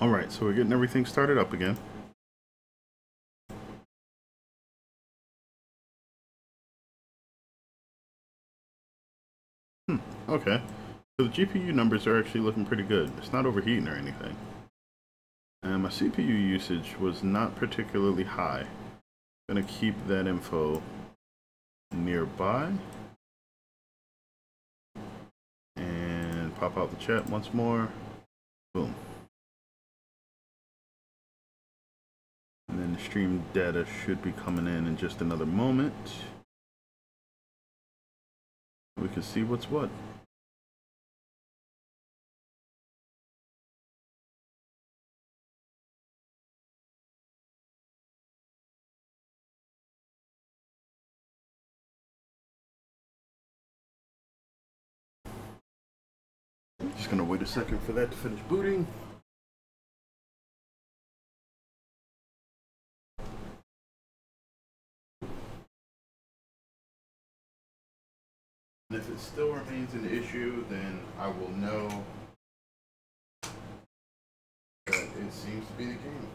Alright, so we're getting everything started up again. Okay. So the GPU numbers are actually looking pretty good. It's not overheating or anything. And my CPU usage was not particularly high. I'm gonna keep that info nearby. And pop out the chat once more. Boom. And then the stream data should be coming in just another moment. We can see what's what. Just gonna wait a second for that to finish booting. And if it still remains an issue, then I will know that it seems to be the game.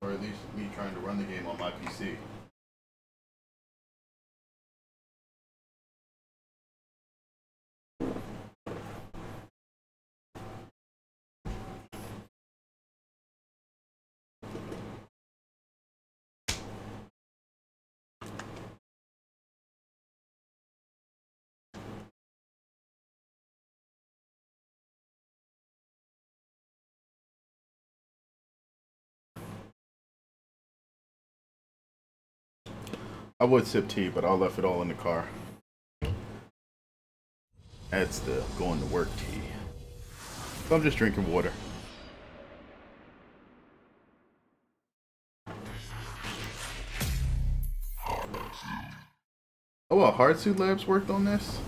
Or at least me trying to run the game on my PC. I would sip tea, but I left it all in the car. That's the going to work tea. So I'm just drinking water. Oh, well, Hardsuit Labs worked on this?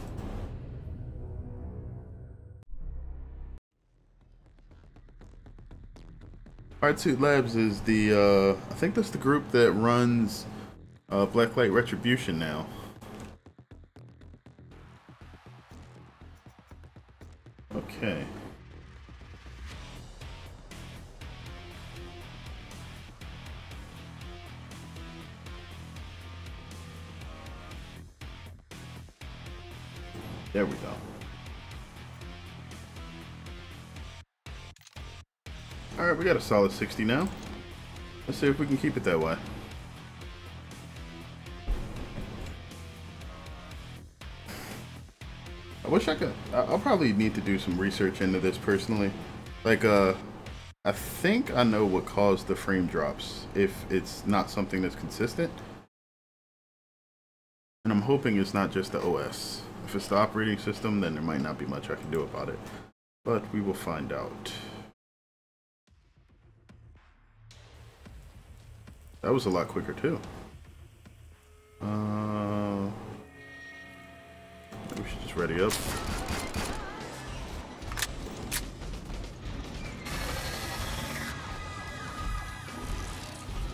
Hardsuit Labs is the, I think that's the group that runs Blacklight Retribution now. Okay. There we go. Alright, we got a solid 60 now. Let's see if we can keep it that way. I wish I could. I'll probably need to do some research into this personally. Like, I think I know what caused the frame drops if it's not something that's consistent. And I'm hoping it's not just the OS. If it's the operating system, then there might not be much I can do about it. But we will find out. That was a lot quicker too. We should just ready up.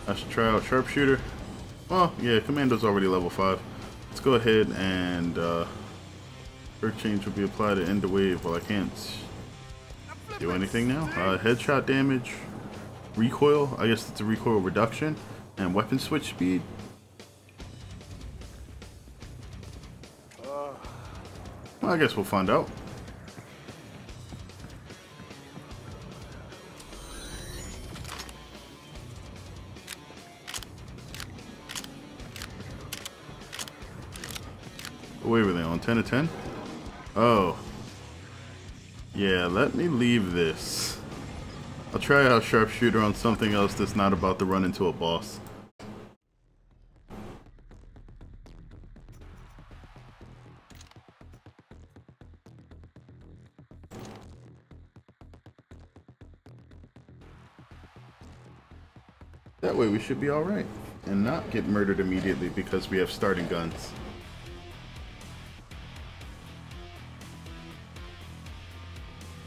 I should try out Sharpshooter. Oh, yeah, Commando's already level 5. Let's go ahead and Earth Change will be applied to end the wave. Well, I can't do anything now. Headshot damage, recoil, I guess it's a recoil reduction, and weapon switch speed. Well, I guess we'll find out. Wait, were they on 10 to 10? Oh. Yeah, let me leave this. I'll try out Sharpshooter on something else that's not about to run into a boss. That way we should be alright. And not get murdered immediately because we have starting guns.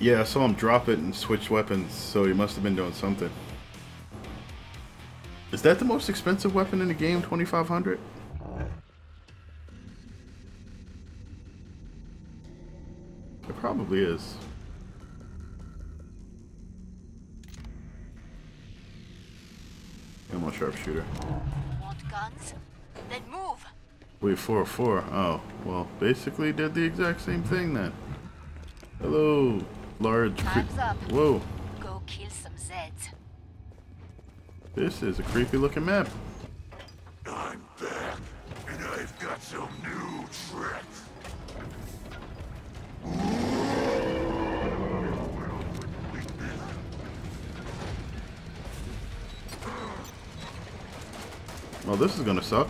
Yeah, I saw him drop it and switch weapons, so he must have been doing something. Is that the most expensive weapon in the game, 2500? It probably is. want Sharpshooter. Want guns? Then move. Wait, 404. Oh, well, basically did the exact same thing then. Hello, large. Time's up. Whoa. Go kill some Zeds. This is a creepy looking map. I'm back, and I've got some new tricks. Well, this is gonna suck.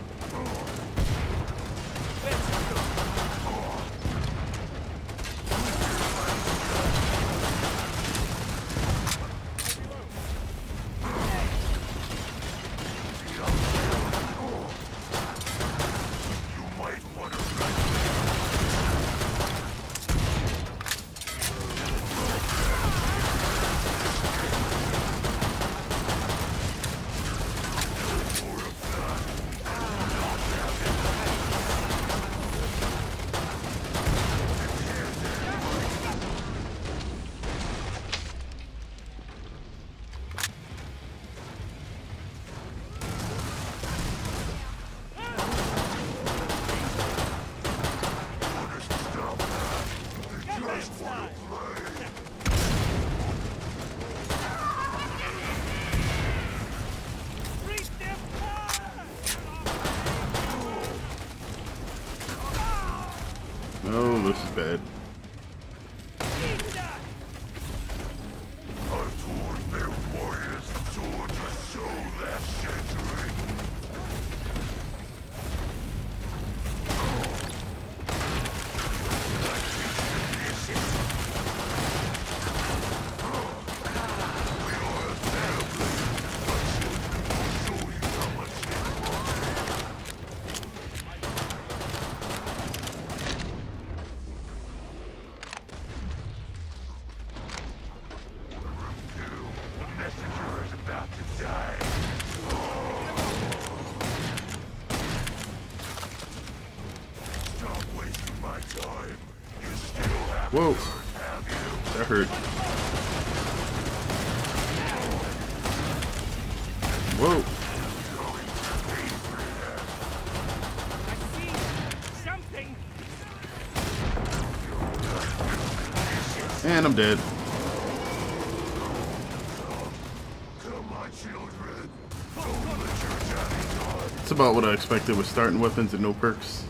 Oh, this is bad. Whoa, that hurt. Whoa. And I'm dead. It's about what I expected with starting weapons and no perks.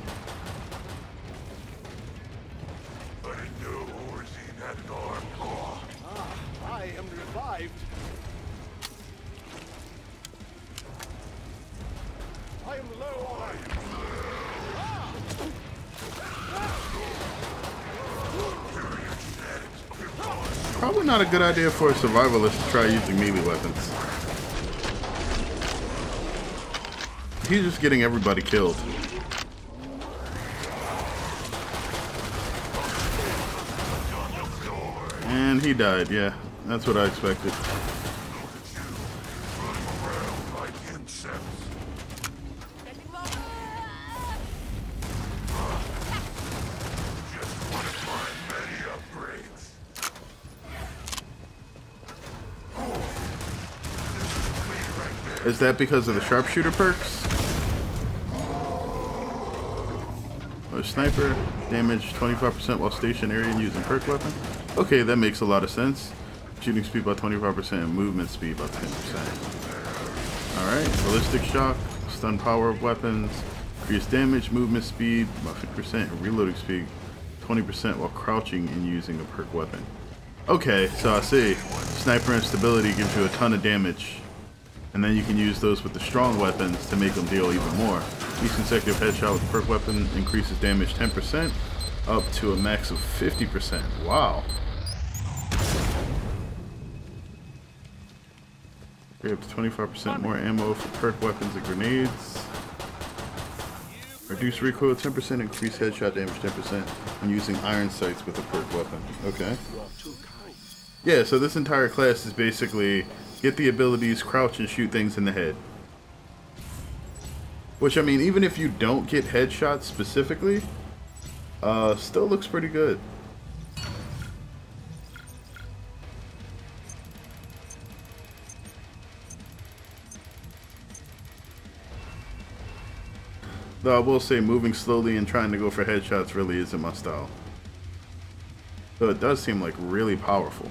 Probably not a good idea for a survivalist to try using melee weapons. He's just getting everybody killed. And he died, yeah. That's what I expected. Is that because of the Sharpshooter perks? Or sniper, damage 25% while stationary and using perk weapon? Okay, that makes a lot of sense. Shooting speed by 25% and movement speed by 10%. Alright, ballistic shock, stun power of weapons, increase damage, movement speed by 50% and reloading speed 20% while crouching and using a perk weapon. Okay, so I see. Sniper instability gives you a ton of damage. And then you can use those with the strong weapons to make them deal even more. Each consecutive headshot with the perk weapon increases damage 10% up to a max of 50%. Wow. We have 25% more ammo for perk weapons and grenades. Reduce recoil 10%, increase headshot damage 10% when using iron sights with a perk weapon. Okay. Yeah, so this entire class is basically get the abilities, crouch, and shoot things in the head. Which, I mean, even if you don't get headshots specifically, still looks pretty good. Though I will say moving slowly and trying to go for headshots really isn't my style. Though it does seem like really powerful.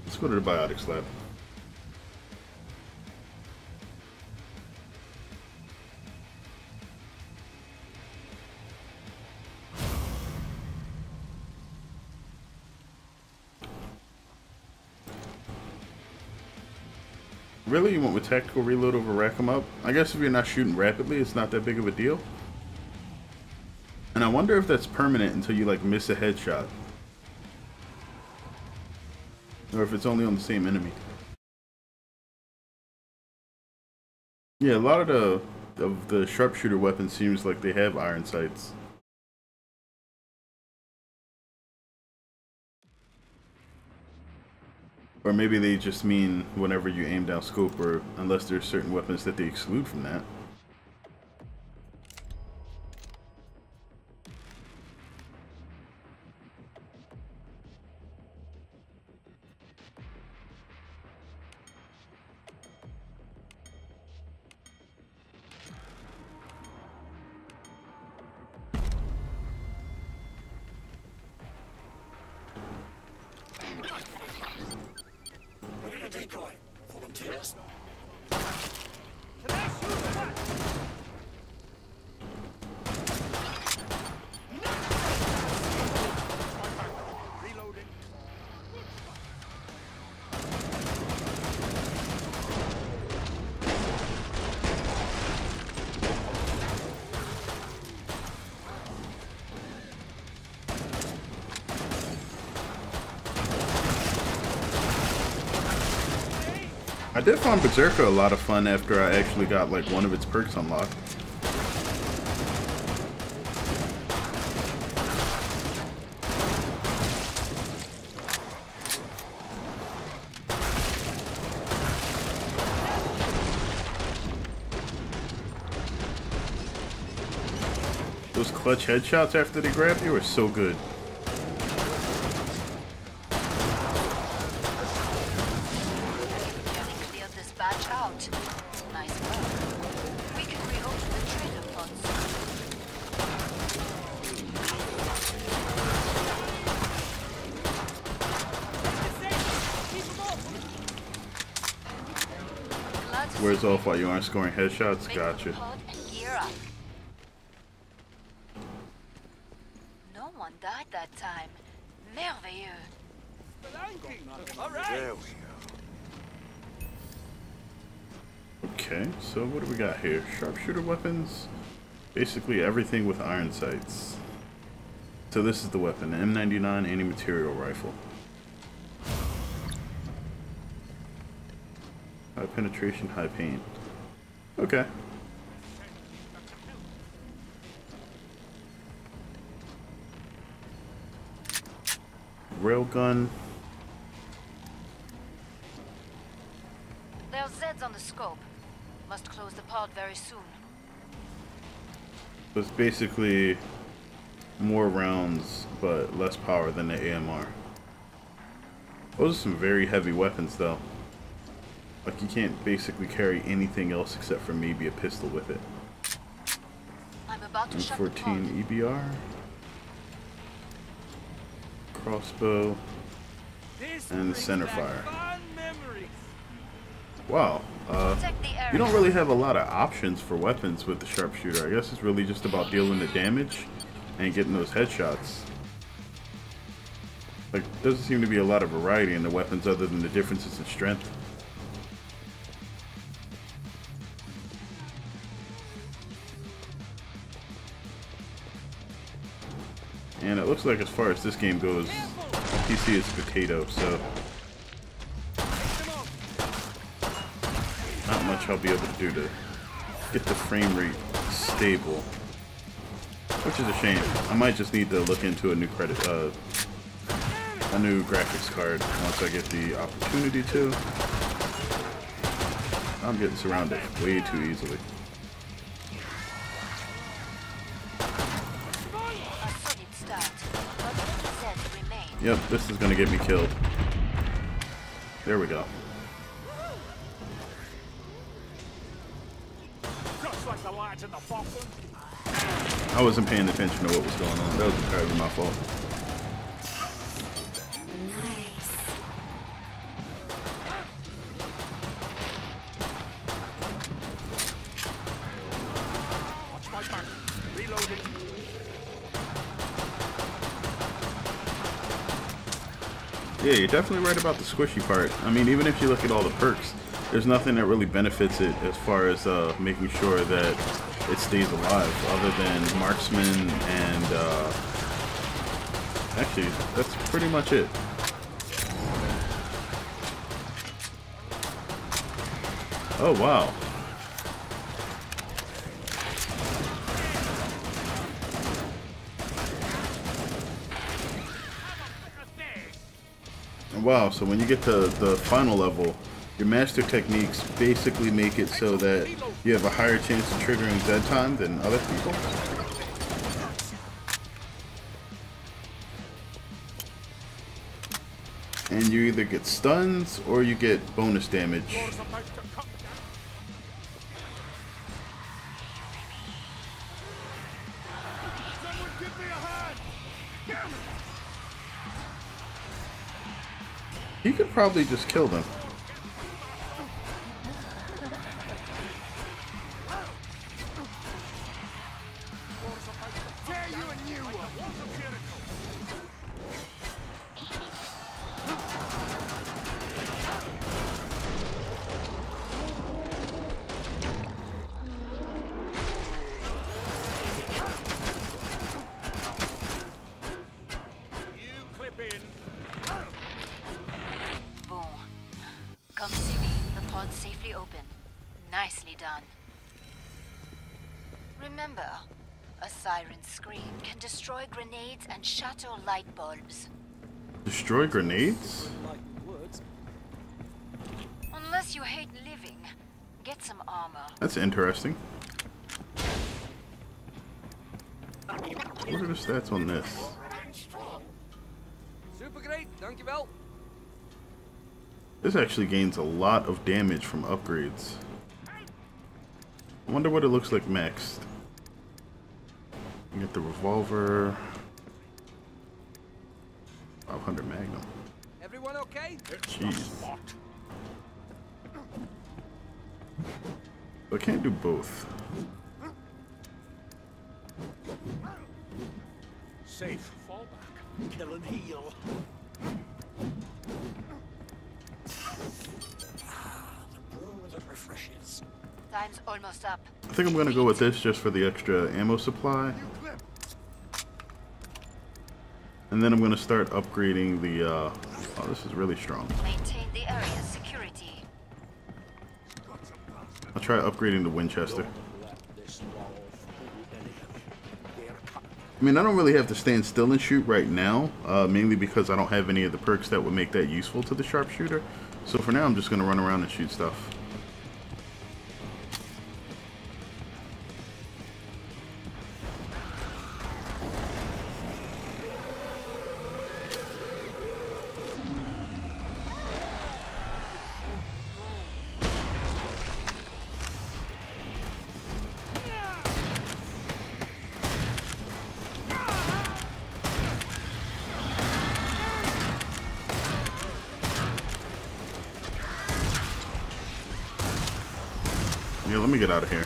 Let's go to the biotics lab. Really? You went with tactical reload over rack 'em up? I guess if you're not shooting rapidly, it's not that big of a deal. And I wonder if that's permanent until you like miss a headshot. Or if it's only on the same enemy. Yeah, a lot of the sharpshooter weapons seems like they have iron sights. Or maybe they just mean whenever you aim down scope, or unless there's certain weapons that they exclude from that. I did find Berserker a lot of fun after I actually got like one of its perks unlocked. Those clutch headshots after they grab you are so good. Wears off while you aren't scoring headshots? Gotcha. No one died that time. Merveilleux. There we go. Okay, so what do we got here? Sharpshooter weapons? Basically everything with iron sights. So this is the weapon, the M99 anti-material rifle. High penetration, high pain. Okay. Railgun. There's Zeds on the scope. Must close the pod very soon. So it's basically more rounds, but less power than the AMR. Those are some very heavy weapons, though. Like, you can't basically carry anything else except for maybe a pistol with it. I'm about to shut the pod. M14 EBR. Crossbow. And centerfire. Wow. You don't really have a lot of options for weapons with the sharpshooter. I guess it's really just about dealing the damage and getting those headshots. Like, doesn't seem to be a lot of variety in the weapons other than the differences in strength. And it looks like as far as this game goes, PC is potato, so not much I'll be able to do to get the frame rate stable, which is a shame. I might just need to look into a new a new graphics card once I get the opportunity to. I'm getting surrounded way too easily. Yep, this is gonna get me killed. There we go. Just like the lads in the bottom. I wasn't paying attention to what was going on. That was entirely my fault. Watch my back. Reloading. Yeah, you're definitely right about the squishy part. I mean, even if you look at all the perks, there's nothing that really benefits it as far as making sure that it stays alive, other than marksman and actually, that's pretty much it. Oh wow. Wow, so when you get to the final level, your master techniques basically make it so that you have a higher chance of triggering dead time than other people. And you either get stuns or you get bonus damage. You could probably just kill them. Come see me. The pod's safely open. Nicely done. Remember, a siren's scream can destroy grenades and shatter light bulbs. Destroy grenades? Unless you hate living, get some armor. That's interesting. What are the stats on this? Super great, dankjewel. This actually gains a lot of damage from upgrades. I wonder what it looks like maxed. You get the revolver. 500 Magnum. Everyone okay? Jeez. I can't do both. Safe. Fall back. Kill and heal. The brew that refreshes. Time's almost up. I think I'm gonna go with this just for the extra ammo supply. And then I'm gonna start upgrading the oh, this is really strong. Maintain the area's security. I'll try upgrading the Winchester. I mean, I don't really have to stand still and shoot right now, mainly because I don't have any of the perks that would make that useful to the Sharpshooter. So for now, I'm just gonna run around and shoot stuff. Yeah, let me get out of here.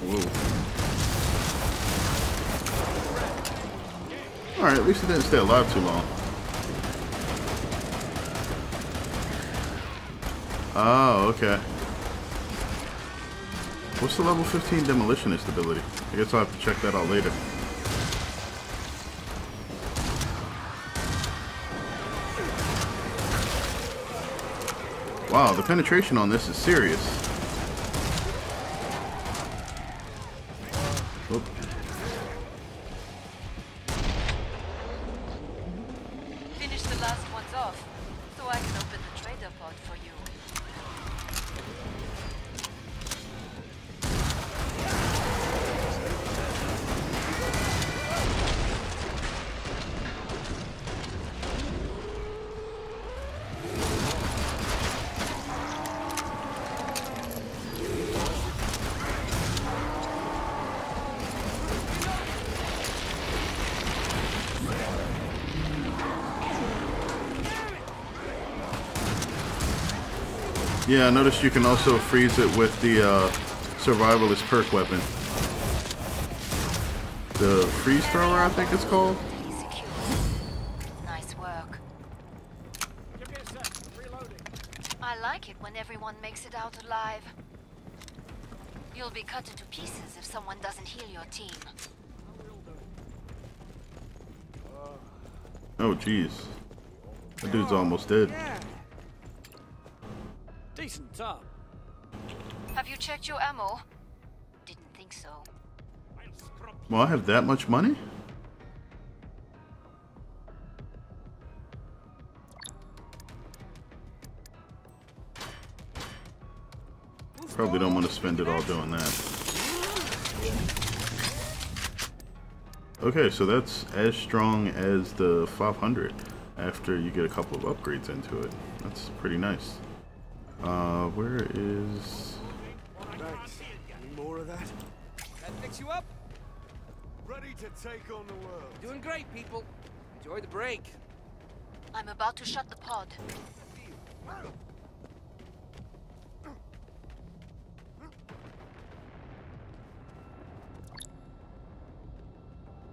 Whoa. Alright, at least it didn't stay alive too long. Oh, okay. What's the level 15 demolitionist ability? I guess I'll have to check that out later. Wow, the penetration on this is serious. last one's off, so I can open the trader pod for you. Yeah, I noticed you can also freeze it with the survivalist perk weapon. The freeze thrower, I think it's called. Nice work. I like it when everyone makes it out alive. You'll be cut into pieces if someone doesn't heal your team. Oh, jeez. That dude's almost dead. Yeah. Decent top. Have you checked your ammo? Didn't think so. Well, I have that much money? Probably don't want to spend it all doing that. Okay, so that's as strong as the 500 after you get a couple of upgrades into it. That's pretty nice. Where is... Thanks. Any more of that? That fix you up? Ready to take on the world. Doing great, people. Enjoy the break. I'm about to shut the pod.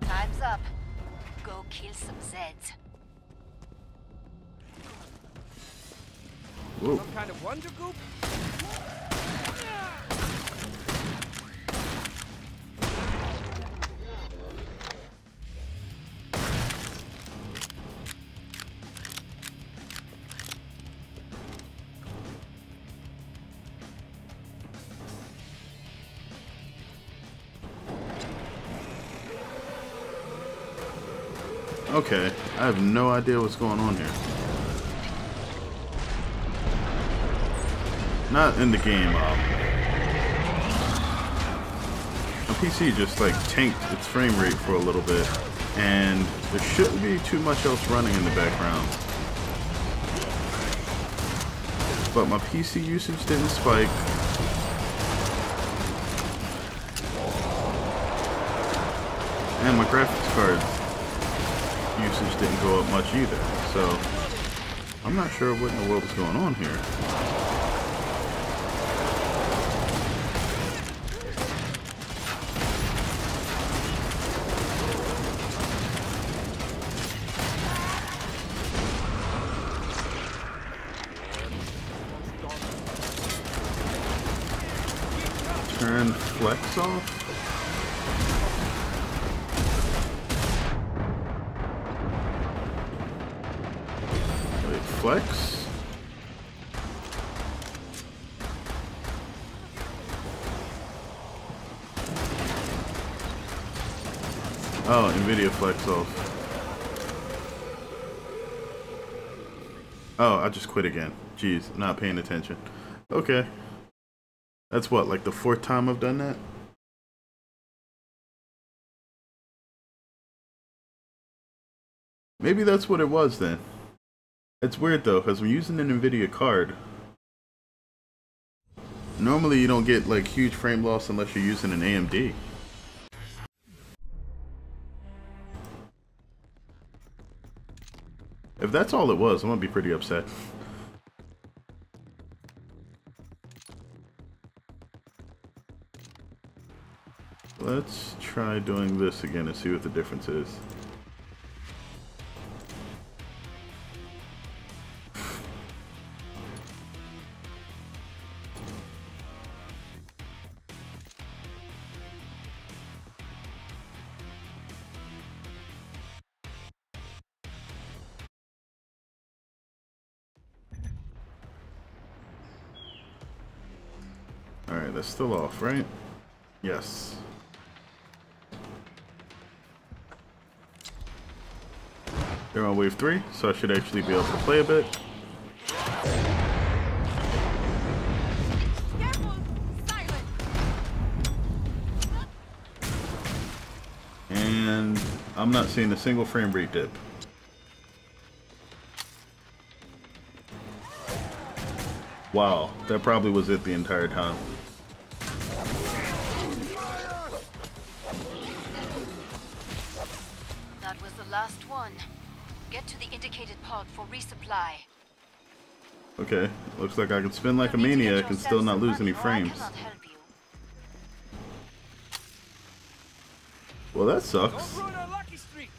Time's up. Go kill some Zeds. Whoa. Some kind of wonder goop? Okay, I have no idea what's going on here. Not in the game. My PC just like tanked its frame rate for a little bit, and there shouldn't be too much else running in the background. But my PC usage didn't spike. And my graphics card usage didn't go up much either. So I'm not sure what in the world is going on here. Turn flex off. Wait, flex? Oh, NVIDIA flex off. Oh, I just quit again. Jeez, not paying attention. Okay. That's what, like the 4th time I've done that? Maybe that's what it was then. It's weird though, because I'm using an NVIDIA card. Normally you don't get like huge frame loss unless you're using an AMD. If that's all it was, I'm gonna be pretty upset. Let's try doing this again and see what the difference is. Alright, that's still off, right? Yes. They're on wave 3, so I should actually be able to play a bit. And I'm not seeing a single frame rate dip. Wow, that probably was it the entire time. That was the last one. Get to the indicated pod for resupply. Okay, looks like I can spin like a maniac and still not lose any frames. Well, that sucks. Don't ruin our lucky streak.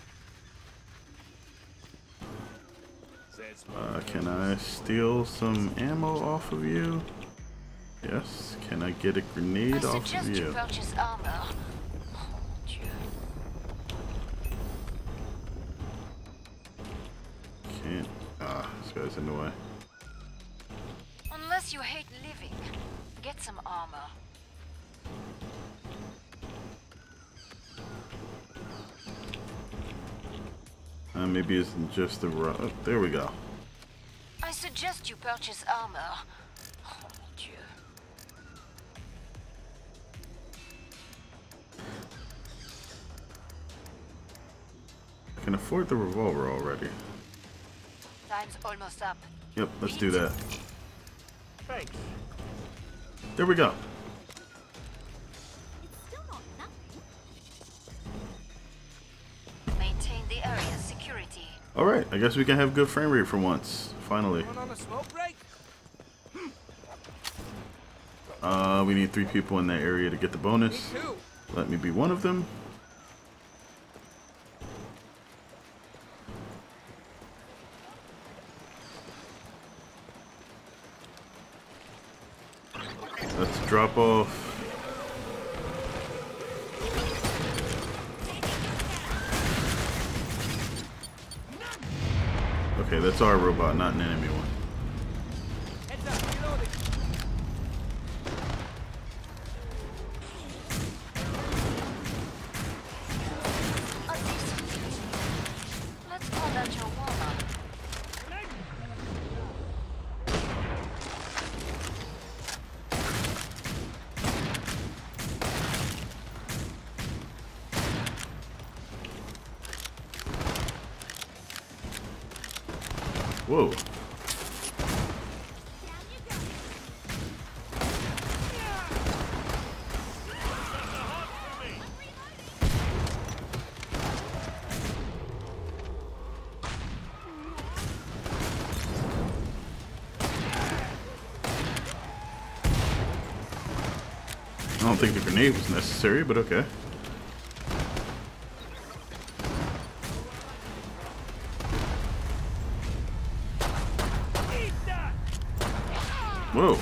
Can I steal some ammo off of you? Yes. Can I get a grenade off of suggest you? you purchase armor. Oh, Dieu. Can't. Ah, this guy's in the way. Unless you hate living, get some armor. Maybe it's just the oh, there we go. I suggest you purchase armor. Oh, Dieu. I can afford the revolver already. Time's almost up. Yep, let's do that. Thanks. There we go. Maintain the area's security. Alright, I guess we can have good frame rate for once. Finally. Going on a smoke break? We need 3 people in that area to get the bonus. Me too. Let me be one of them. Let's drop off. Okay, that's our robot, not an enemy one. Heads up, reloading. Let's call that your warm-up. Whoa. I don't think the grenade was necessary, but okay. Whoa.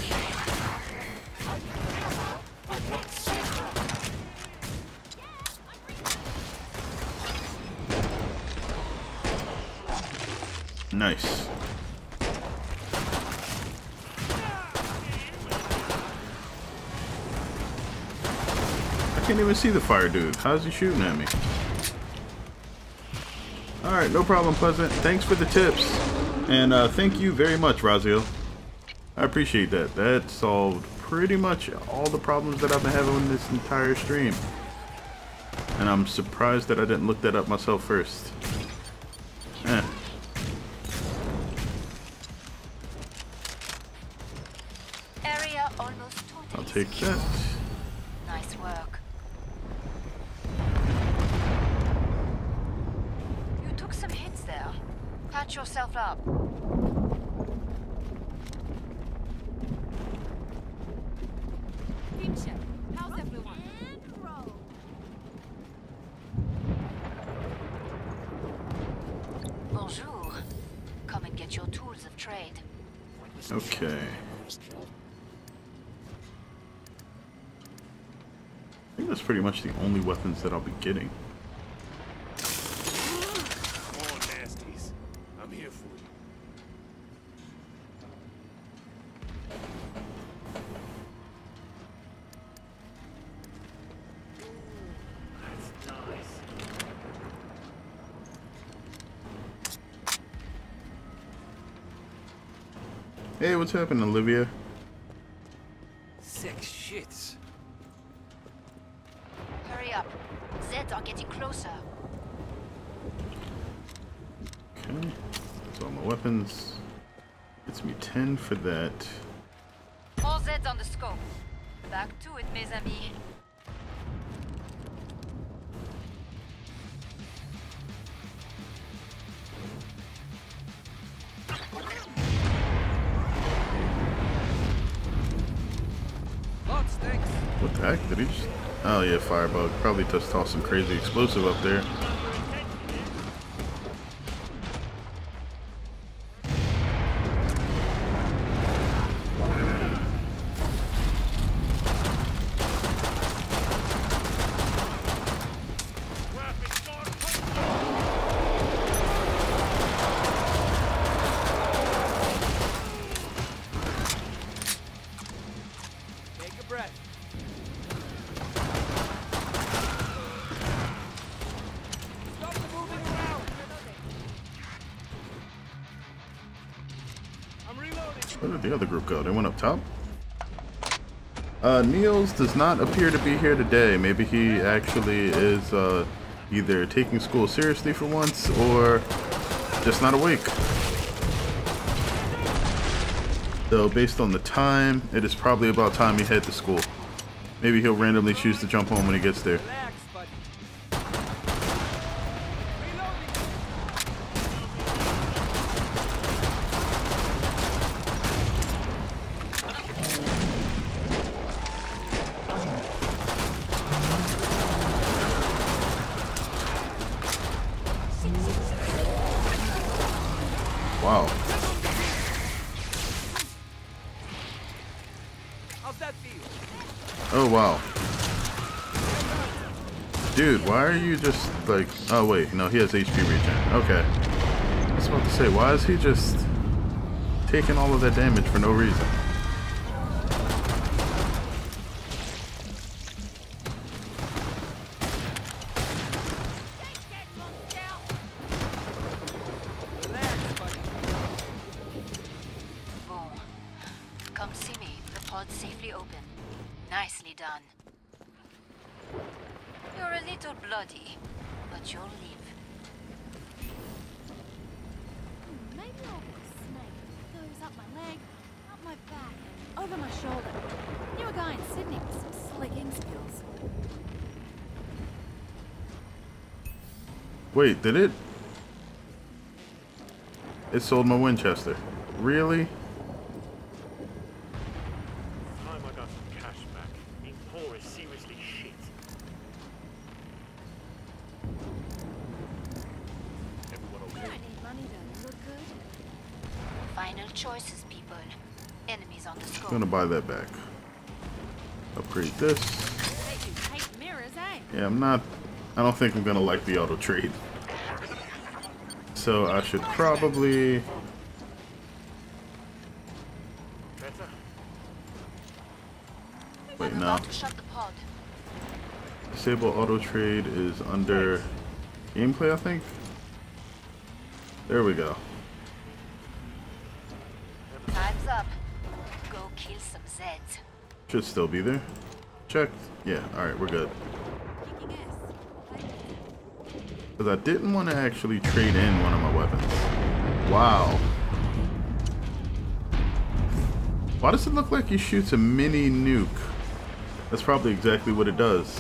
Nice. I can't even see the fire dude. How's he shooting at me? Alright, no problem, Pleasant. Thanks for the tips. And thank you very much, Raziel. I appreciate that. That solved pretty much all the problems that I've been having in this entire stream. And I'm surprised that I didn't look that up myself first. Eh. Area almost totally I'll take secure. that. Nice work. You took some hits there. Patch yourself up. How's everyone? Bonjour. Come and get your tools of trade. Okay. I think that's pretty much the only weapons that I'll be getting. More nasties. I'm here for you. That's nice. Hey, what's happening, Olivia? Sick shits. Hurry up. Zeds are getting closer. Okay. So all my weapons. Gets me 10 for that. All Zeds on the scope. Back to it, mes amis. Lot stinks. What the heck? Did he just... Oh yeah, firebug. Probably just tossed some crazy explosive up there. Take a breath. Stop the moving around. I'm reloading. Where did the other group go? They went up top? Niels does not appear to be here today. Maybe he actually is either taking school seriously for once or just not awake. Though based on the time, it is probably about time he head to school. Maybe he'll randomly choose to jump home when he gets there. Relax, buddy. Wow. How's that feel? Oh wow. Dude, why are you just like... Oh wait, no, he has HP regen. Okay. I was about to say, why is he just taking all of that damage for no reason? Relax, buddy. Boom. Come see me. The pod's safely open. Nicely done. You're a little bloody, but you'll live. Maybe I'll put a snake that goes up my leg, up my back, and over my shoulder. Knew a guy in Sydney with some slicking skills. Wait, did it? It sold my Winchester. Really? Time I got some cash back. Being poor is seriously shit. Everyone You okay? don't need money to look good. Final choices, people. Enemies on the I'm scope. gonna buy that back. Upgrade this. Bet you hate mirrors, eh? Yeah, I don't think I'm gonna like the auto trade. So I should probably... Better? Wait, I'm no. about to shut the pod. Disable auto trade is under gameplay, I think. There we go. Time's up. Go kill some Zeds. Should still be there. Checked. Yeah, alright, we're good. Kicking ass. Because I didn't want to actually trade in one of my weapons. Wow. Why does it look like he shoots a mini nuke? That's probably exactly what it does.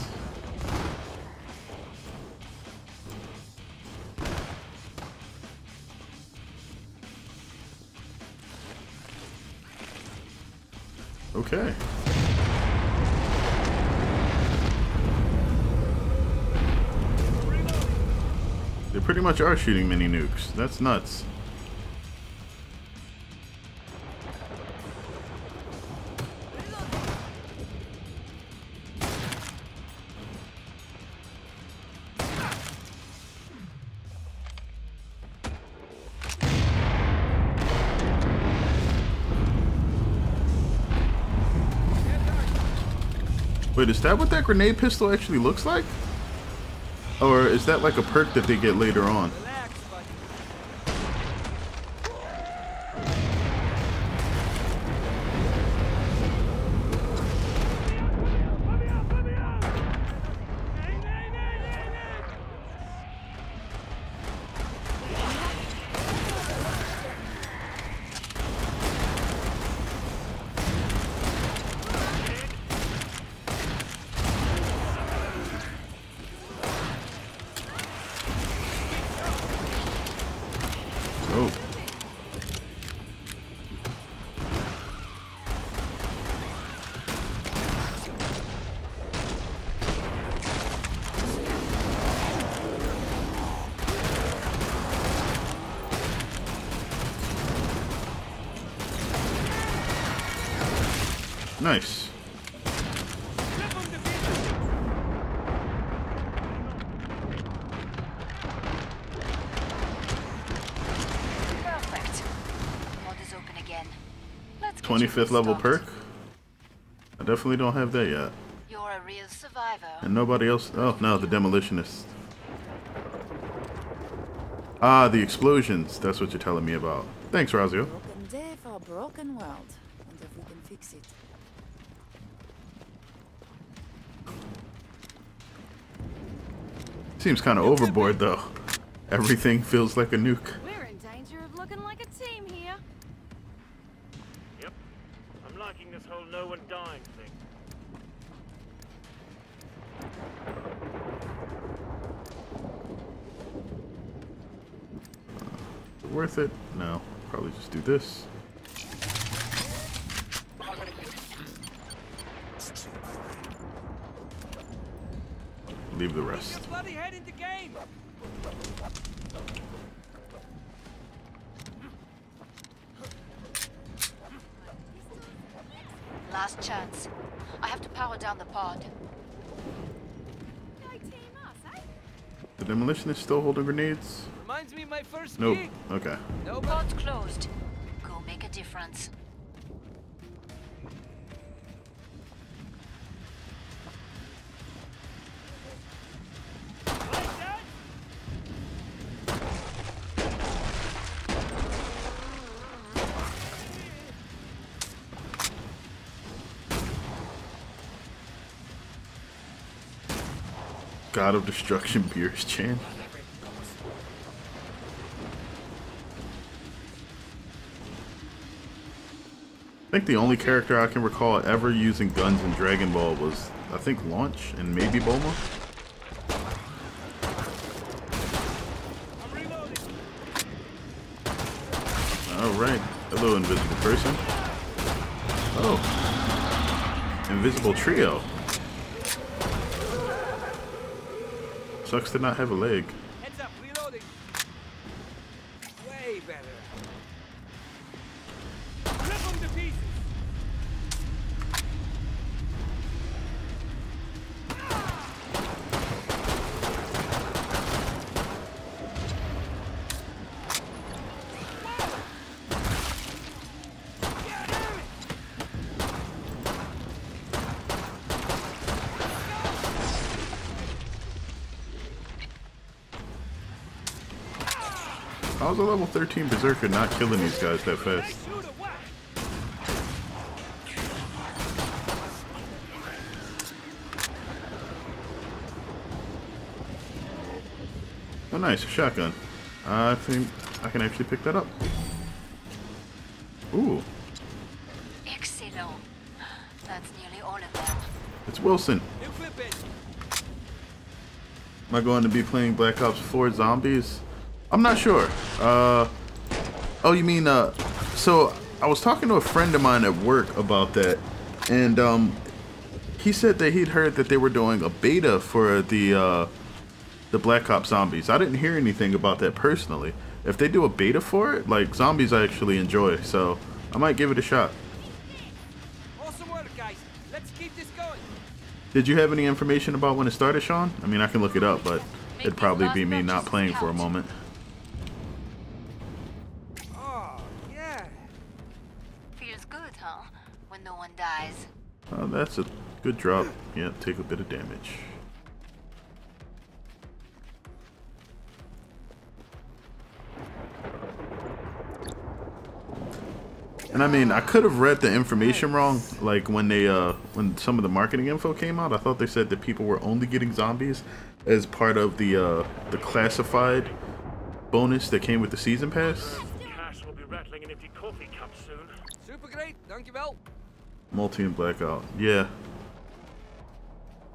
Okay. They pretty much are shooting mini nukes. That's nuts. Wait, is that what that grenade pistol actually looks like? Or is that like a perk that they get later on? Relax, buddy. Oh. Nice. Perfect. Mod is open again. Let's get you 25th level restocked. perk? I definitely don't have that yet. You're a real survivor. And nobody else. Oh, no, the demolitionist. Ah, the explosions. That's what you're telling me about. Thanks, Razio. Broken day for a broken world. Wonder if we can fix it. Seems kind of overboard, though. Everything feels like a nuke. We're in danger of looking like a team here. Yep. I'm liking this whole no one dying thing. Worth it? No. Probably just do this. Leave the rest. Your bloody head into game. Last chance. I have to power down the pod. No team us, eh? The demolitionist still holding grenades? Reminds me of my first Nope. gig. Okay. No, but Pod's closed. Go make a difference. like that. God of Destruction Beers chant. I think the only character I can recall ever using guns in Dragon Ball was, I think, Launch and maybe Bulma. I'm reloading. Alright. Hello, invisible person. Oh. Invisible trio. Sucks to not have a leg. Heads up, reloading. Way better. Rip them to pieces. How's a level 13 Berserker not killing these guys that fast? Shoot a whack. Oh nice, a shotgun. I think I can actually pick that up. Ooh, Excellent. That's nearly all of them. it's Wilson. Equip it. Am I going to be playing Black Ops 4 Zombies? I'm not sure. Oh, you mean, so I was talking to a friend of mine at work about that, and, he said that he'd heard that they were doing a beta for the Black Ops Zombies. I didn't hear anything about that personally. If they do a beta for it, like, zombies I actually enjoy, so I might give it a shot. Awesome work, guys. Let's keep this going. Did you have any information about when it started, Sean? I mean, I can look it up, but it'd probably be me not playing for a moment. Oh, yeah. Feels good, huh? When no one dies. That's a good drop. Yeah, take a bit of damage. And I mean, I could have read the information wrong. Like when they, when some of the marketing info came out, I thought they said that people were only getting zombies as part of the classified bonus that came with the season pass. Cash will be rattling an empty coffee cup soon. Super great. Dankjewel. Multi and blackout. Yeah.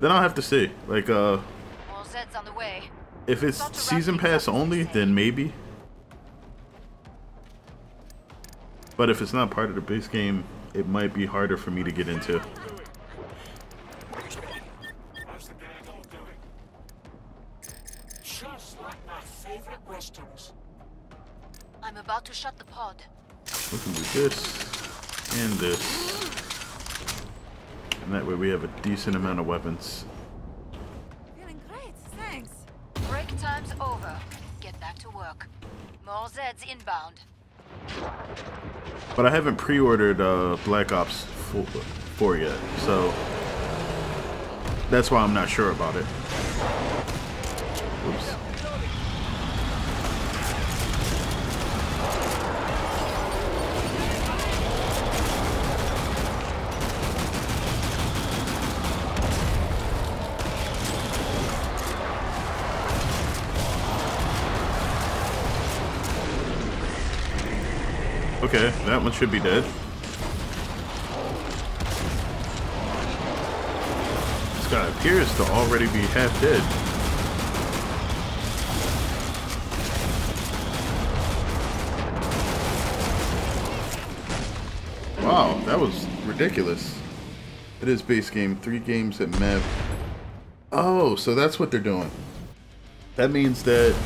Then I'll have to see. Like, More Zeds on the way. if it's season pass only, then maybe. But if it's not part of the base game, it might be harder for me to get into. How's the gang all doing? Just like my favorite westerns. I'm about to shut the pod. We can do this and this. And that way we have a decent amount of weapons. Feeling great, thanks. Break time's over. Get back to work. More Zeds inbound. But I haven't pre-ordered Black Ops 4 yet, so that's why I'm not sure about it. Oops. Okay, that one should be dead. This guy appears to already be half dead. Wow, that was ridiculous. It is base game, 3 games at map. Oh, so that's what they're doing. That means that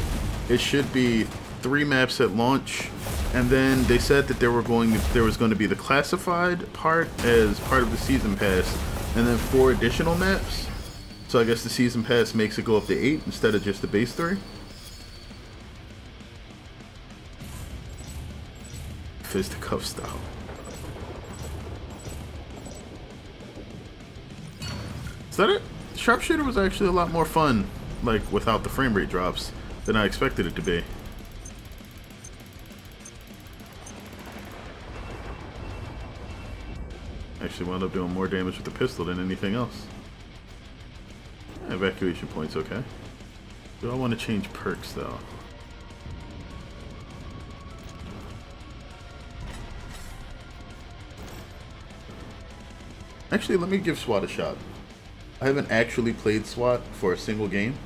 it should be 3 maps at launch. And then they said that there was going to be the classified part as part of the season pass, and then 4 additional maps. So I guess the season pass makes it go up to 8 instead of just the base 3. Fisticuff style. Is that it? Sharpshooter was actually a lot more fun, like without the frame rate drops, than I expected it to be. Actually wound up doing more damage with the pistol than anything else. Evacuation points, okay. Do I want to change perks though? Actually, let me give SWAT a shot. I haven't actually played SWAT for a single game.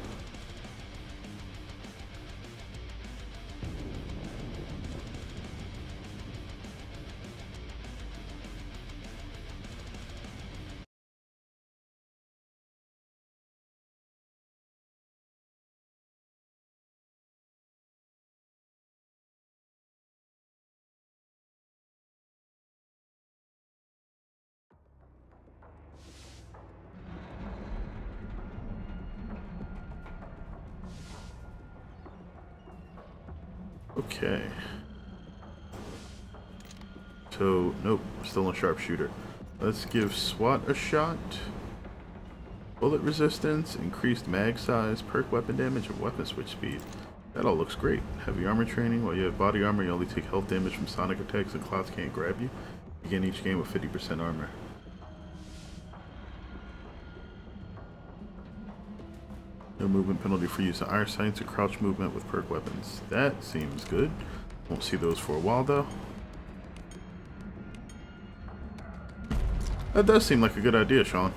Okay. So, nope, still on Sharpshooter. Let's give SWAT a shot. Bullet resistance, increased mag size, perk weapon damage, and weapon switch speed. That all looks great. Heavy armor training. While you have body armor, you only take health damage from sonic attacks and clouds can't grab you. Begin each game with 50% armor. No movement penalty for use of iron sights or crouch movement with perk weapons. That seems good. Won't see those for a while though. That does seem like a good idea, Sean.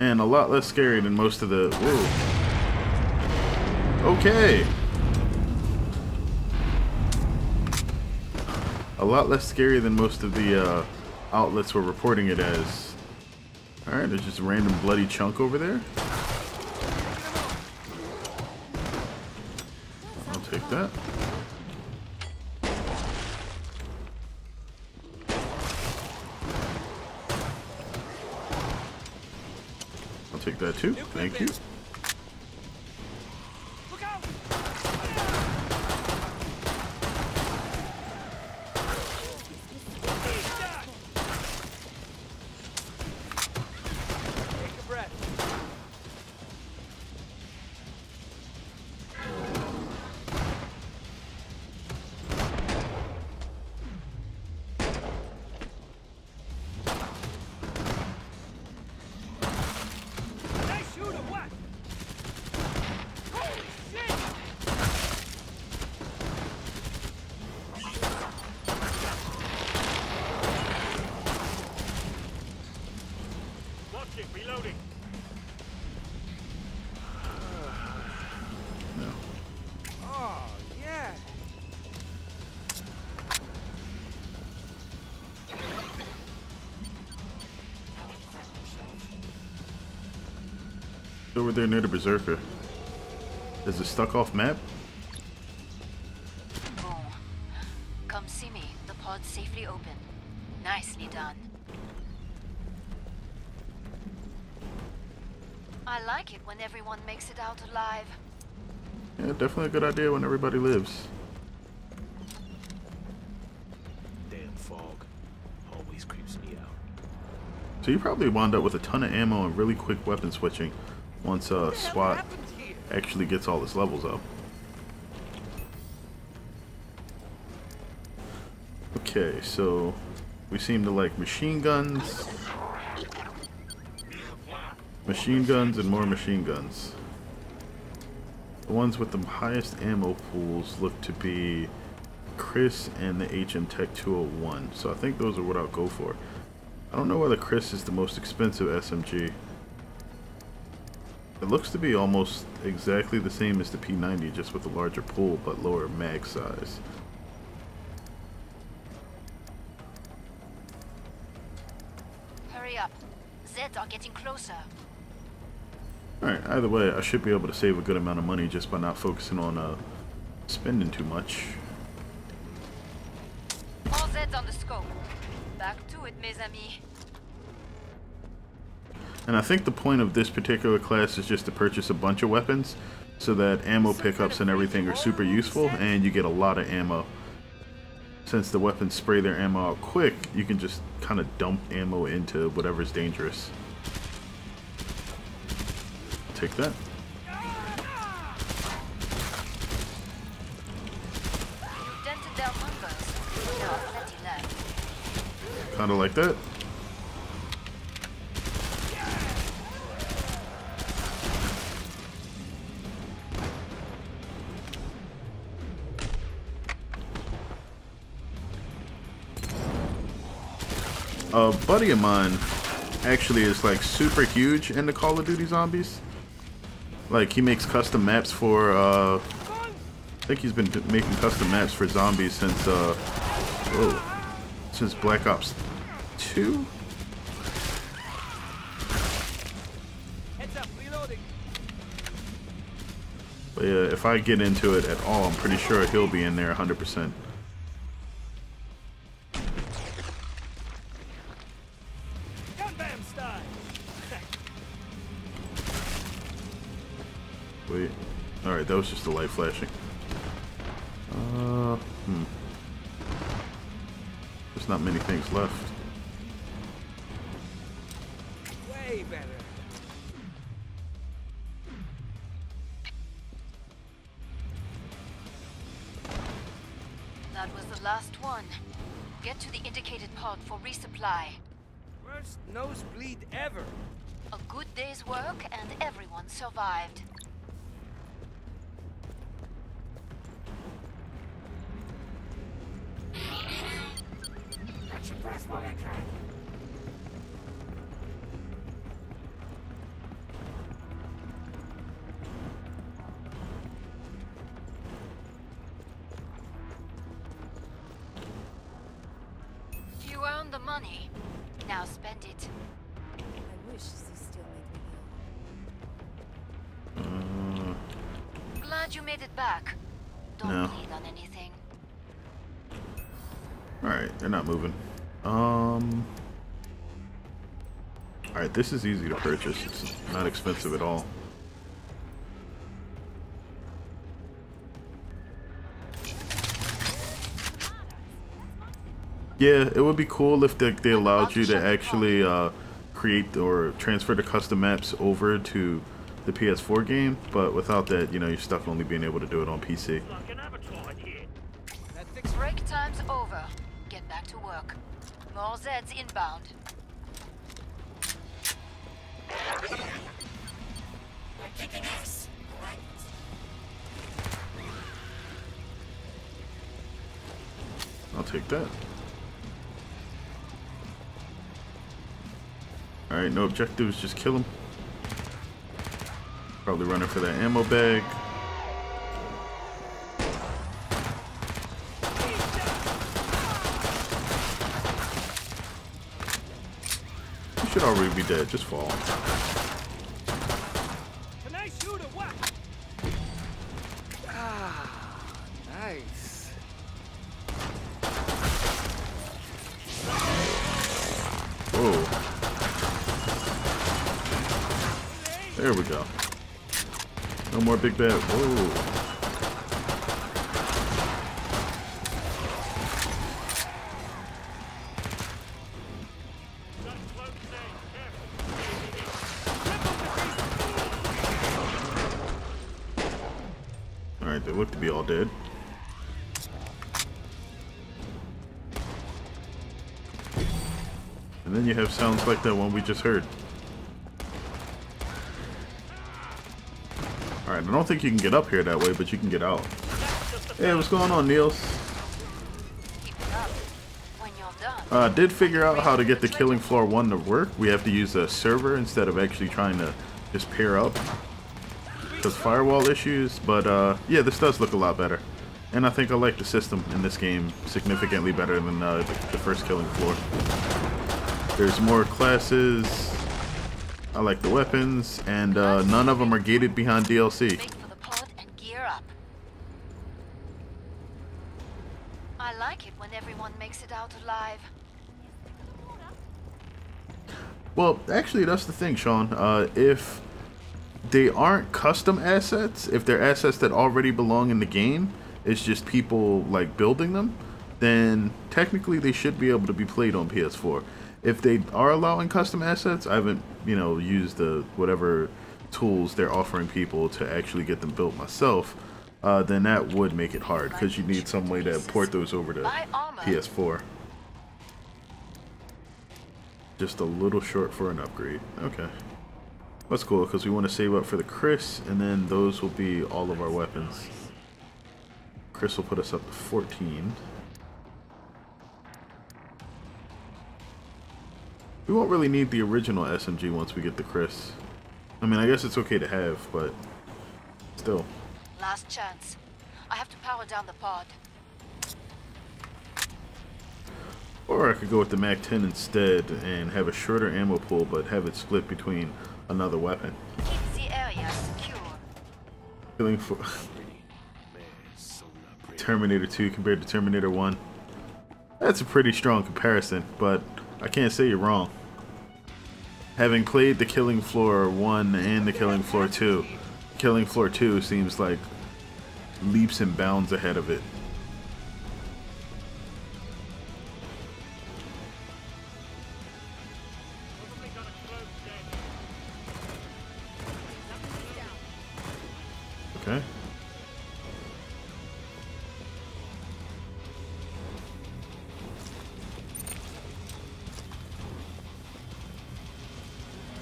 And a lot less scary than most of the... Whoa. Okay. A lot less scary than most of the outlets were reporting it as. Alright, there's just a random bloody chunk over there. I'll take that. I'll take that too. Thank you. Look out! Take a breath. Nice shooter, what? Over there near the Berserker. Is it stuck off map? Boom. Come see me. The pod's safely open. Nicely done. I like it when everyone makes it out alive. Yeah, definitely a good idea when everybody lives. Damn fog. Always creeps me out. So you probably wound up with a ton of ammo and really quick weapon switching once Swat actually gets all his levels up. Okay, so we seem to like machine guns, and more machine guns. The ones with the highest ammo pools look to be Chris and the HM Tech 201, so I think those are what I'll go for. I don't know whether Chris is the most expensive SMG. It looks to be almost exactly the same as the P90, just with a larger pool but lower mag size. Hurry up. Zeds are getting closer. Alright, either way, I should be able to save a good amount of money just by not focusing on spending too much. All Zeds on the scope. Back to it, mes amis. And I think the point of this particular class is just to purchase a bunch of weapons so that ammo pickups and everything are super useful and you get a lot of ammo. Since the weapons spray their ammo out quick, you can just kind of dump ammo into whatever's dangerous. Take that. You dented their numbers. There are plenty left. Kind of like that. A buddy of mine actually is like super huge into Call of Duty Zombies. Like he makes custom maps for I think he's been making custom maps for zombies since Black Ops 2. Heads up, reloading. But yeah, if I get into it at all, I'm pretty sure he'll be in there 100%. Wait. Alright, that was just the light flashing. There's not many things left. Way better. That was the last one. Get to the indicated pod for resupply. Worst nosebleed ever. A good day's work and everyone survived. You earned the money. Now spend it. I wish this still made me ill. Glad you made it back. Don't No. bleed on anything. Alright, they're not moving. Alright, this is easy to purchase. It's not expensive at all. Yeah, it would be cool if they allowed you to actually create or transfer the custom maps over to the PS4 game, but without that, you know, you're stuck only being able to do it on PC. Like an avatar here. Break time's over. Get back to work. More Zeds inbound. I'll take that. Alright, no objectives, just kill him. Probably running for that ammo bag. You should already be dead, just fall. There we go. No more big bad. Whoa. Alright, they look to be all dead. And then you have sounds like that one we just heard. Alright, I don't think you can get up here that way, but you can get out. Hey, what's going on, Niels? Did figure out how to get the Killing Floor 1 to work. We have to use a server instead of actually trying to just pair up. Because firewall issues, but yeah, this does look a lot better. And I think I like the system in this game significantly better than the first Killing Floor. There's more classes. I like the weapons, and none of them are gated behind DLC. Make for the pod and gear up. I like it when everyone makes it out alive. Well, actually, that's the thing, Sean. If they aren't custom assets, if they're assets that already belong in the game, it's just people like building them, then technically they should be able to be played on PS4. If they are allowing custom assets, I haven't, you know, used the whatever tools they're offering people to actually get them built myself, then that would make it hard because you need some way to port those over to PS4. Just a little short for an upgrade. Okay. That's cool because we want to save up for the Chris, and then those will be all of our weapons. Chris will put us up to 14. We won't really need the original SMG once we get the Chris. I mean, I guess it's okay to have, but still. Last chance. I have to power down the pod. Or I could go with the MAC-10 instead and have a shorter ammo pool, but have it split between another weapon. Keep the area secure. Killing for Terminator 2 compared to Terminator 1. That's a pretty strong comparison, but I can't say you're wrong. Having played the Killing Floor 1 and the Killing Floor 2, Killing Floor 2 seems like leaps and bounds ahead of it. Okay.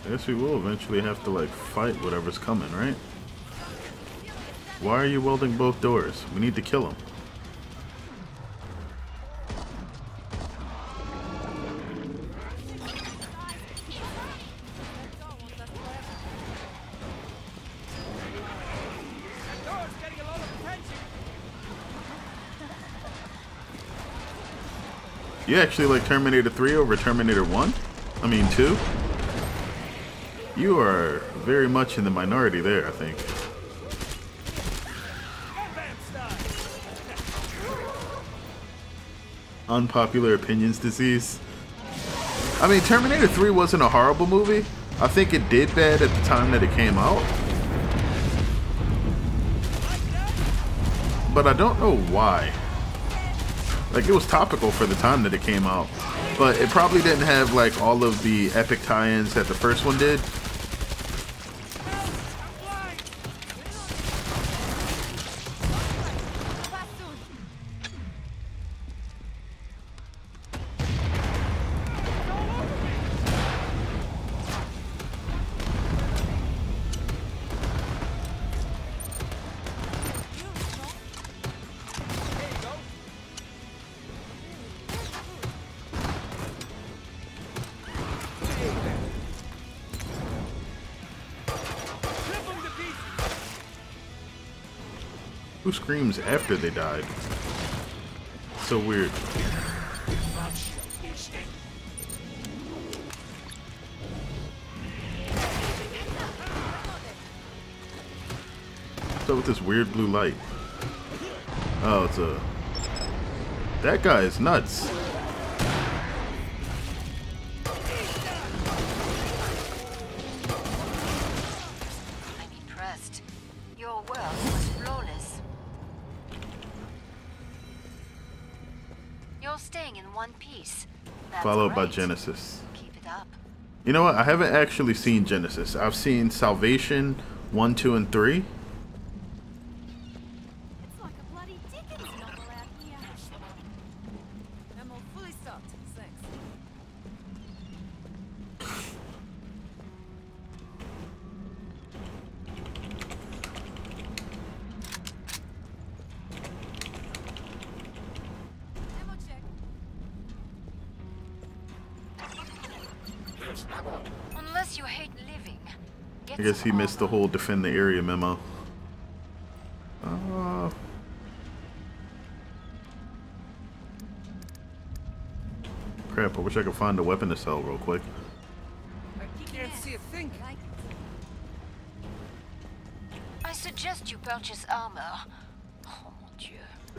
I guess we will eventually have to like fight whatever's coming, right? Why are you welding both doors? We need to kill him. You actually like Terminator 3 over Terminator 1? I mean 2? You are very much in the minority there, I think. Unpopular opinions disease. I mean, Terminator 3 wasn't a horrible movie. I think it did bad at the time that it came out. But I don't know why. Like, it was topical for the time that it came out. But it probably didn't have, like, all of the epic tie-ins that the first one did. Who screams after they died? So weird. What's up with this weird blue light? Oh, it's a... That guy is nuts. You're staying in one piece. That's Followed by right. Genesis. Keep it up. You know what? I haven't actually seen Genesis. I've seen Salvation 1, 2, and 3. It's like a bloody Dickens novel out here. I'm all fully stocked. Thanks. Ammo check. Unless you hate living. Get I guess some he missed the armor. whole defend the area memo. Crap, I wish I could find a weapon to sell real quick. I can't see a thing. I like it. I suggest you purchase armor. Oh mon Dieu.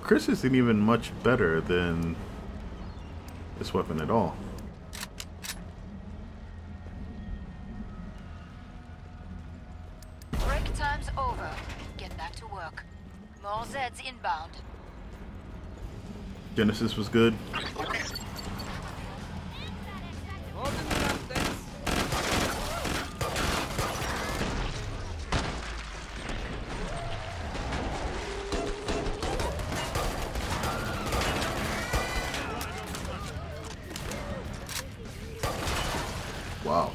Chris isn't even much better than this weapon at all. Break time's over. Get back to work. More Zeds inbound. Genesis was good. More than enough, thanks. Wow.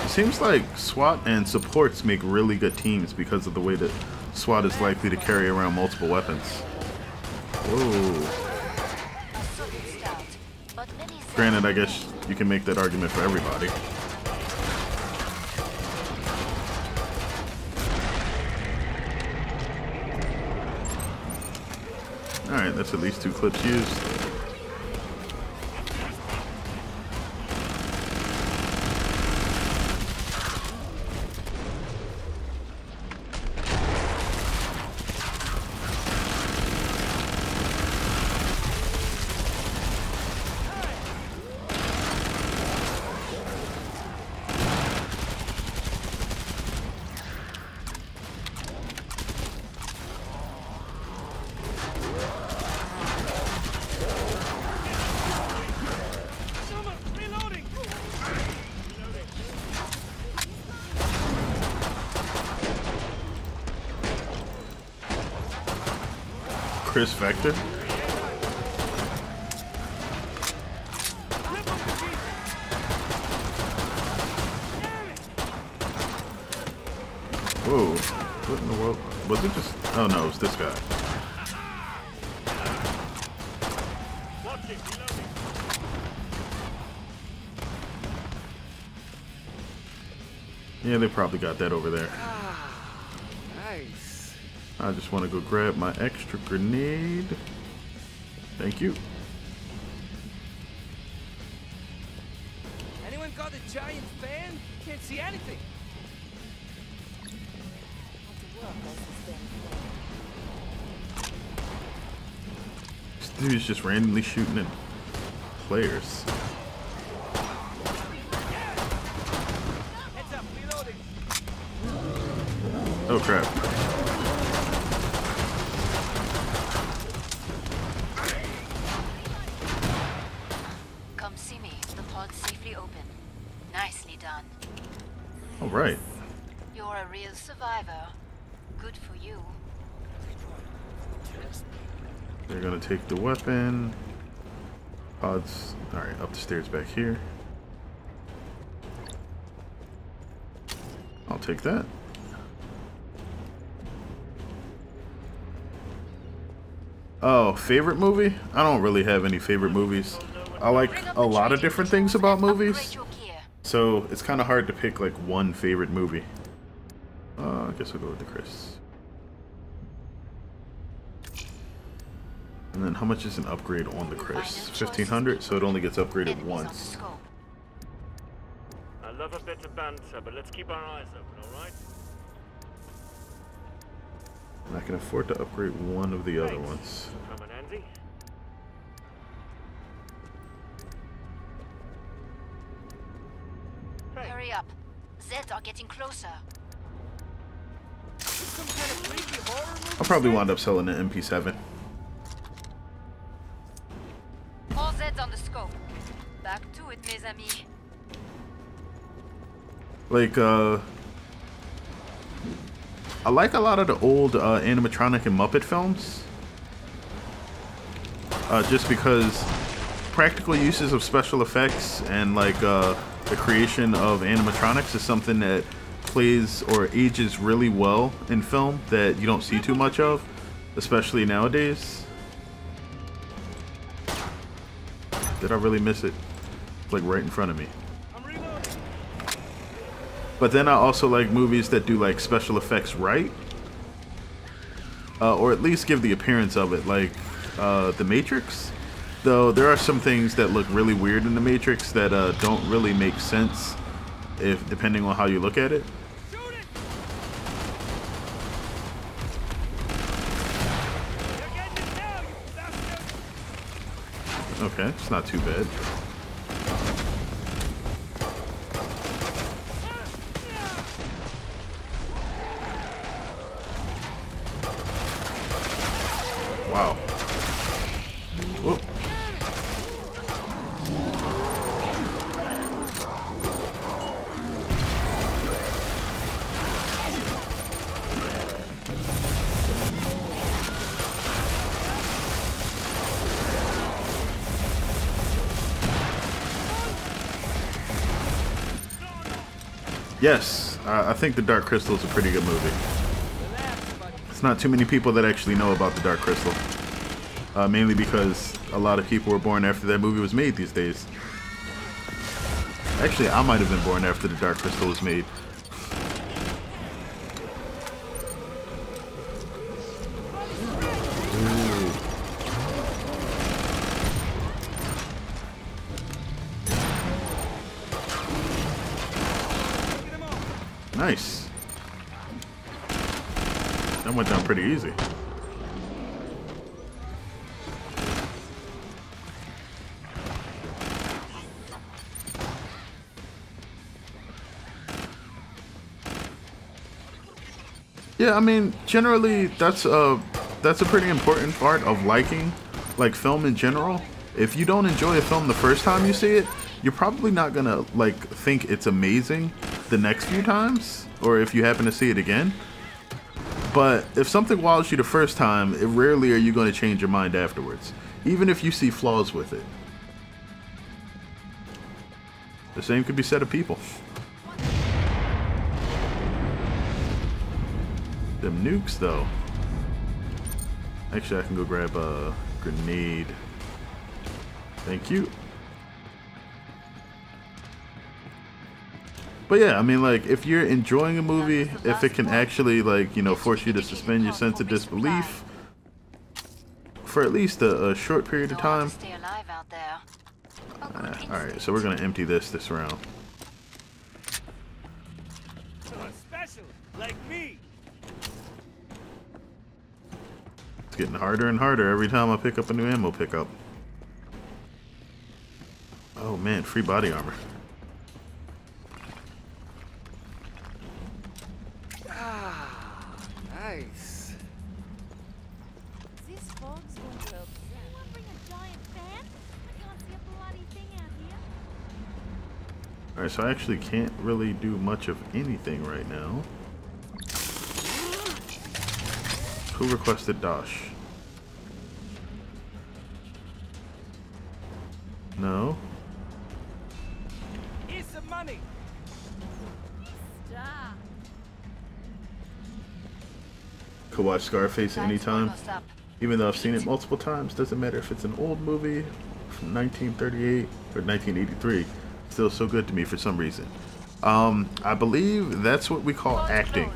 It seems like SWAT and supports make really good teams because of the way that SWAT is likely to carry around multiple weapons. Whoa. A sudden start, but many Zeds Granted, I guess you can make that argument for everybody. Alright, that's at least 2 clips used. Someone reloading! Chris Vector. Whoa. What in the world? Was it just... Oh no, it was this guy. Watch it, reloading! Yeah, they probably got that over there. Nice. I just want to go grab my extra grenade. Thank you. Anyone got a giant fan? Can't see anything. This dude's just randomly shooting at players. Heads up, reloading. Oh crap. Come see me. The pod's safely open. Nicely done. Alright. You're a real survivor. Good for you. They're gonna take the weapon. Pods. Alright, up the stairs back here. I'll take that. Oh, favorite movie? I don't really have any favorite movies. I like Bring up a the lot of training different tools things about and upgrade movies. your gear. So it's kind of hard to pick like one favorite movie. I guess I'll go with the Chris. And then how much is an upgrade on the Chris? 1500, so it only gets upgraded Enemies on the once. scope. I love a bit of banter, but let's keep our eyes open, alright? And I can afford to upgrade one of the other Thanks. ones. Come on, Andy. Hey, Hurry up. Zeds are getting closer. some kind of creepy horror movie? I'll probably wind up selling an MP7. All Zeds on the scope. Back to it, mes amis. Like, I like a lot of the old animatronic and Muppet films. Just because practical uses of special effects and like the creation of animatronics is something that plays or ages really well in film that you don't see too much of, especially nowadays. Did I really miss it? It's like right in front of me. But then I also like movies that do like special effects right, or at least give the appearance of it, like The Matrix. Though there are some things that look really weird in The Matrix that don't really make sense, if depending on how you look at it. Okay, it's not too bad. Wow. Whoop. Yes, I think The Dark Crystal is a pretty good movie. It's not too many people that actually know about The Dark Crystal. Mainly because a lot of people were born after that movie was made these days. Actually, I might have been born after The Dark Crystal was made. Nice. That went down pretty easy. Yeah, I mean, generally that's a pretty important part of liking like film in general. If you don't enjoy a film the first time you see it, you're probably not gonna like think it's amazing the next few times, or if you happen to see it again. But if something wows you the first time, rarely are you going to change your mind afterwards, even if you see flaws with it. The same could be said of people. Them nukes, though. Actually, I can go grab a grenade. Thank you. But yeah, I mean, like, if you're enjoying a movie, if it can actually, like, you know, force you to suspend your sense of disbelief for at least a short period of time. Alright, so we're going to empty this round. Special, like me. It's getting harder and harder every time I pick up a new ammo pickup. Oh man, free body armor. Nice. This fog's going to help. Anyone bring a giant fan? I can't see a bloody thing out here. Alright, so I actually can't really do much of anything right now. Who requested Dosh? No. Here's some money. Star. Could watch Scarface anytime. Even though I've seen it multiple times, doesn't matter if it's an old movie from 1938 or 1983. Still so good to me for some reason. I believe that's what we call acting.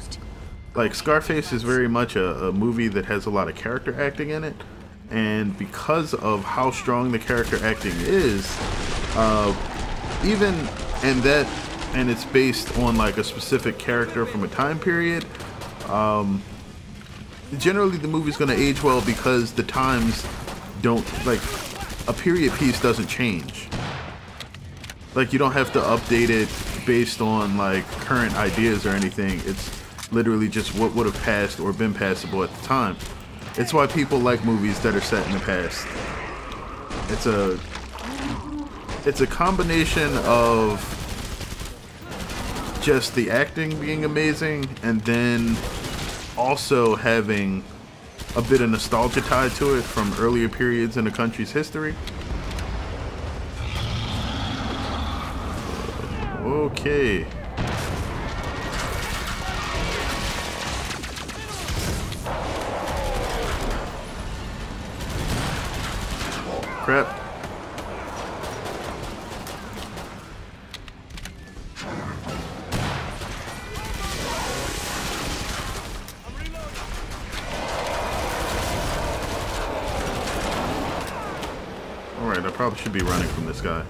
Like, Scarface is very much a movie that has a lot of character acting in it, and because of how strong the character acting is, and it's based on like a specific character from a time period, generally the movie's going to age well because the times don't, like, a period piece doesn't change. Like, you don't have to update it based on like current ideas or anything. literally just what would have passed or been passable at the time. It's why people like movies that are set in the past. It's a combination of just the acting being amazing and then also having a bit of nostalgia tied to it from earlier periods in the country's history. Okay. Crap. Alright, I probably should be running from this guy.